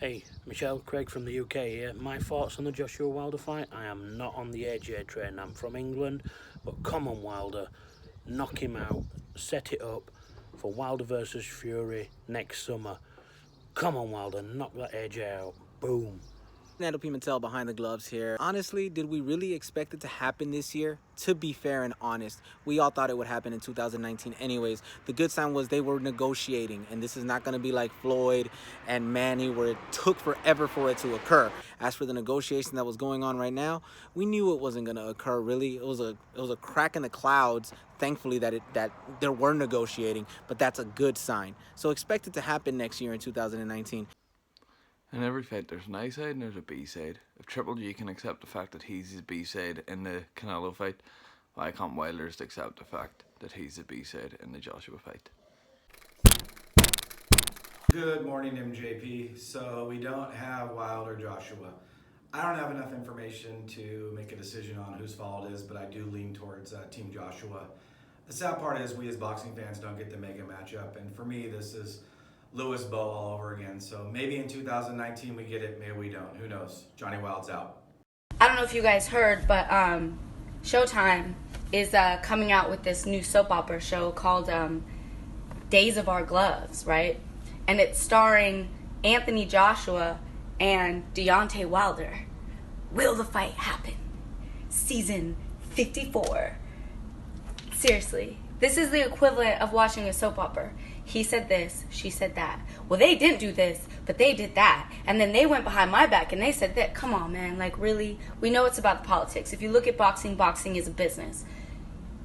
Hey, Michelle, Craig from the UK here. My thoughts on the Joshua Wilder fight? I am not on the AJ train. I'm from England, but come on, Wilder, knock him out, set it up for Wilder versus Fury next summer. Come on, Wilder, knock that AJ out. Boom. Nando Pimentel behind the gloves here. Honestly, did we really expect it to happen this year? To be fair and honest, we all thought it would happen in 2019 anyways. The good sign was they were negotiating, and this is not going to be like Floyd and Manny where it took forever for it to occur. As for the negotiation that was going on right now, we knew it wasn't going to occur really. It was a crack in the clouds, thankfully, that there were negotiating, but that's a good sign. So expect it to happen next year in 2019. In every fight there's an A side and there's a B side. If Triple G can accept the fact that he's his B side in the Canelo fight, why can't Wilder just accept the fact that he's the B side in the Joshua fight? Good morning, MJP. So we don't have Wilder Joshua. I don't have enough information to make a decision on whose fault it is, but I do lean towards Team Joshua. The sad part is we as boxing fans don't get the mega matchup, and for me this is Lewis Bowe all over again. So maybe in 2019 we get it, maybe we don't. Who knows? Johnny Wild's out. I don't know if you guys heard, but Showtime is coming out with this new soap opera show called Days of Our Gloves, right? And it's starring Anthony Joshua and Deontay Wilder. Will the fight happen? Season 54. Seriously, this is the equivalent of watching a soap opera. He said this, she said that. Well, they didn't do this, but they did that. And then they went behind my back and they said that. Come on, man. Like, really? We know it's about the politics. If you look at boxing, boxing is a business.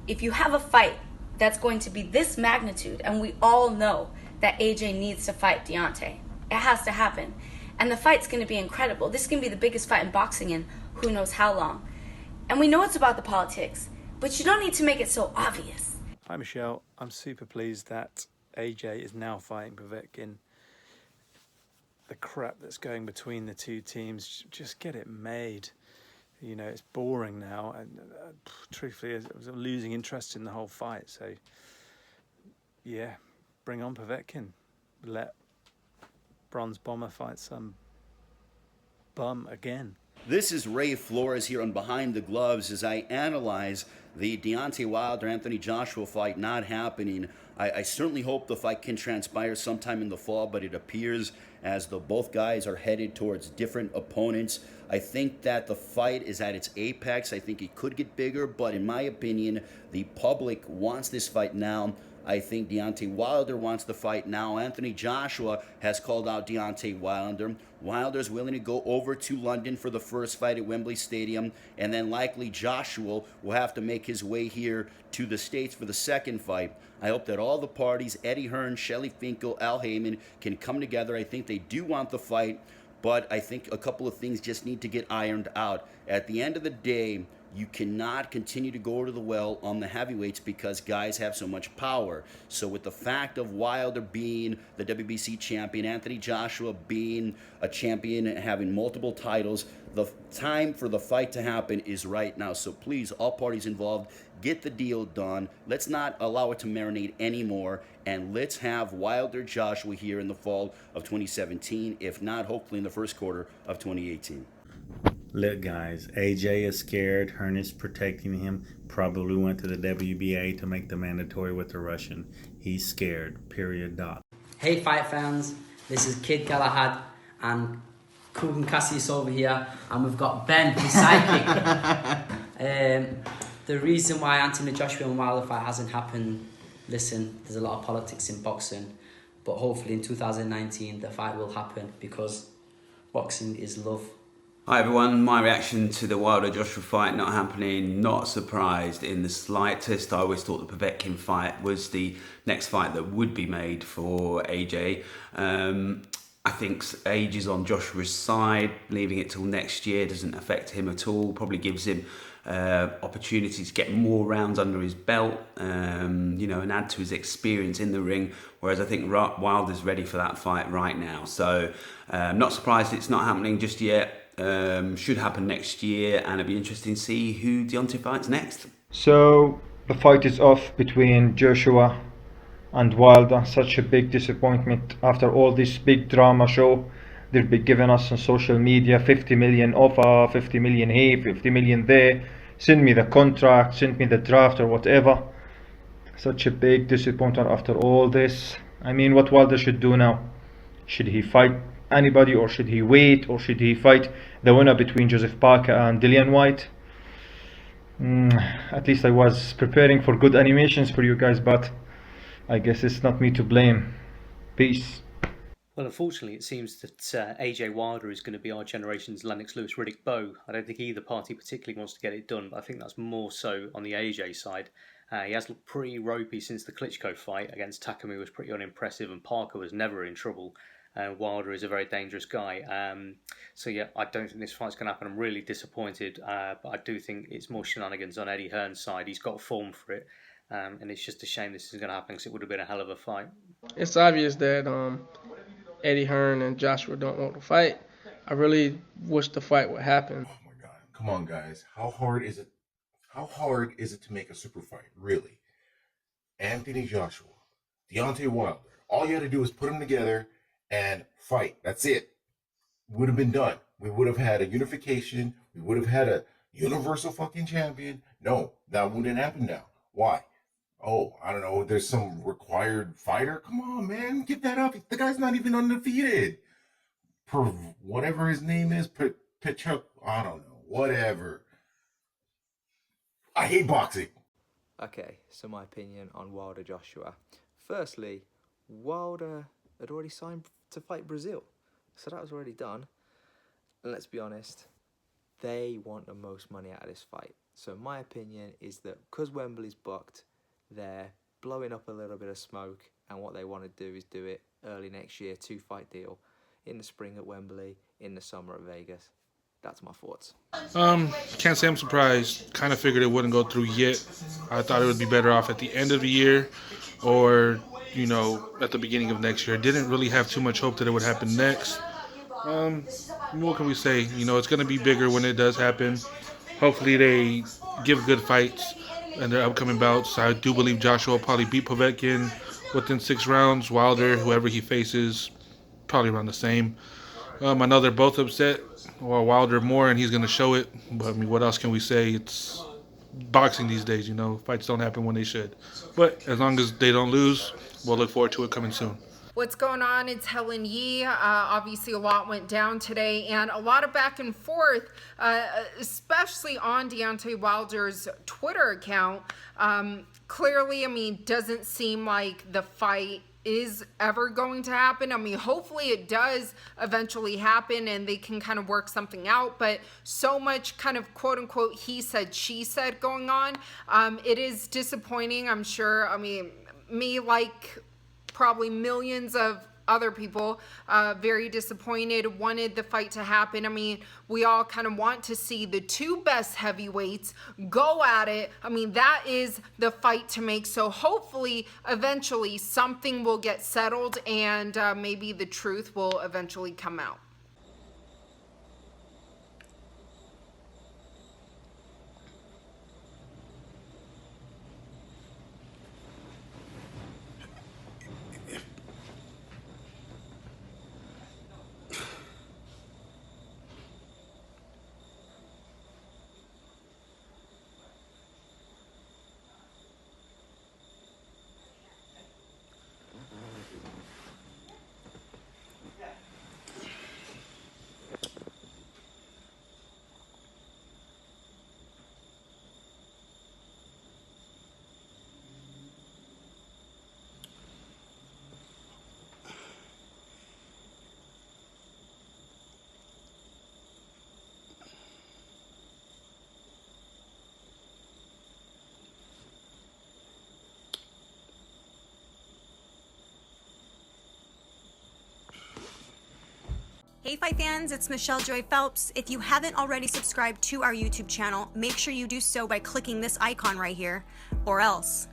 If you have a fight that's going to be this magnitude, and we all know that AJ needs to fight Deontay, it has to happen. And the fight's going to be incredible. This is going to be the biggest fight in boxing in who knows how long. And we know it's about the politics, but you don't need to make it so obvious. Hi, Michelle. I'm super pleased that AJ is now fighting Povetkin. The crap that's going between the two teams, just get it made. You know, it's boring now, and truthfully, I was losing interest in the whole fight. So, yeah, bring on Povetkin. Let Bronze Bomber fight some bum again. This is Ray Flores here on Behind the Gloves as I analyze the Deontay Wilder-Anthony Joshua fight not happening. I certainly hope the fight can transpire sometime in the fall, but it appears as though both guys are headed towards different opponents. I think that the fight is at its apex. I think it could get bigger, but in my opinion, the public wants this fight now. I think Deontay Wilder wants the fight now. Anthony Joshua has called out Deontay Wilder. Wilder's willing to go over to London for the first fight at Wembley Stadium, and then likely Joshua will have to make his way here to the States for the second fight. I hope that all the parties, Eddie Hearn, Shelly Finkel, Al Heyman, can come together. I think they do want the fight, but I think a couple of things just need to get ironed out. At the end of the day, you cannot continue to go to the well on the heavyweights because guys have so much power. So with the fact of Wilder being the WBC champion, Anthony Joshua being a champion and having multiple titles, the time for the fight to happen is right now. So please, all parties involved, get the deal done. Let's not allow it to marinate anymore, and let's have Wilder Joshua here in the fall of 2017, if not, hopefully in the first quarter of 2018. Look, guys, AJ is scared. Hearn is protecting him. Probably went to the WBA to make the mandatory with the Russian. He's scared, period, dot. Hey, fight fans. This is Kid Galahad and Kugan Cassius over here. And we've got Ben, his sidekick. The reason why Anthony Joshua and Wilder fight hasn't happened, listen, there's a lot of politics in boxing. But hopefully in 2019, the fight will happen because boxing is love. Hi everyone, my reaction to the Wilder-Joshua fight not happening, not surprised in the slightest. I always thought the Povetkin fight was the next fight that would be made for AJ. I think age is on Joshua's side. Leaving it till next year doesn't affect him at all, probably gives him opportunity to get more rounds under his belt, and add to his experience in the ring, whereas I think Wilder's ready for that fight right now. So not surprised it's not happening just yet. Should happen next year, and it'll be interesting to see who Deontay fights next. So the fight is off between Joshua and Wilder. Such a big disappointment after all this big drama show they'll be giving us on social media 50 million offer, 50 million here, 50 million there, send me the contract, send me the draft or whatever. Such a big disappointment after all this. I mean, what Wilder should do now? Should he fight anybody, or should he wait, or should he fight the winner between Joseph Parker and Dillian White? At least I was preparing for good animations for you guys, but I guess it's not me to blame. Peace. Well, unfortunately, it seems that AJ Wilder is going to be our generation's Lennox Lewis Riddick Bowe. I don't think either party particularly wants to get it done, but I think that's more so on the AJ side. He has looked pretty ropey since the Klitschko fight. Against Takumi was pretty unimpressive, and Parker was never in trouble. Wilder is a very dangerous guy. So yeah, I don't think this fight's going to happen. I'm really disappointed, but I do think it's more shenanigans on Eddie Hearn's side. He's got form for it, and it's just a shame this is going to happen because it would have been a hell of a fight. It's obvious that Eddie Hearn and Joshua don't want to fight. I really wish the fight would happen. Oh my God! Come on, guys. How hard is it? How hard is it to make a super fight? Really? Anthony Joshua, Deontay Wilder. All you had to do was put them together and fight. That's it. Would have been done. We would have had a unification. We would have had a universal fucking champion. No, that wouldn't happen now. Why? Oh, I don't know. There's some required fighter. Come on, man. Get that up. The guy's not even undefeated. Per whatever his name is, Petchuk. I don't know. Whatever. I hate boxing. Okay, so my opinion on Wilder Joshua. Firstly, Wilder had already signed to fight Brazil, so that was already done. And let's be honest, they want the most money out of this fight. So my opinion is that because Wembley's booked, they're blowing up a little bit of smoke, and what they want to do is do it early next year, 2-fight deal, in the spring at Wembley, in the summer at Vegas. That's my thoughts. Can't say I'm surprised. Kind of figured it wouldn't go through yet. I thought it would be better off at the end of the year or, you know, at the beginning of next year. Didn't really have too much hope that it would happen next. What can we say? You know, it's going to be bigger when it does happen. Hopefully they give good fights in their upcoming bouts. I do believe Joshua will probably beat Povetkin within 6 rounds. Wilder, whoever he faces, probably around the same. I know they're both upset. Well, Wilder more, and he's going to show it. But, I mean, what else can we say? It's boxing these days, you know. Fights don't happen when they should. But as long as they don't lose, we'll look forward to it coming soon. What's going on? It's Helen Yee. Obviously, a lot went down today, and a lot of back and forth, especially on Deontay Wilder's Twitter account. Clearly, I mean, doesn't seem like the fight is ever going to happen. I mean, hopefully it does eventually happen and they can kind of work something out, but so much kind of quote unquote he said, she said going on. It is disappointing, I'm sure. I mean, me, like probably millions of other people, very disappointed, wanted the fight to happen. I mean, we all kind of want to see the 2 best heavyweights go at it. I mean, that is the fight to make. So hopefully, eventually, something will get settled and maybe the truth will eventually come out. Hey Fight fans, it's Michelle Joy Phelps. If you haven't already subscribed to our YouTube channel, make sure you do so by clicking this icon right here, or else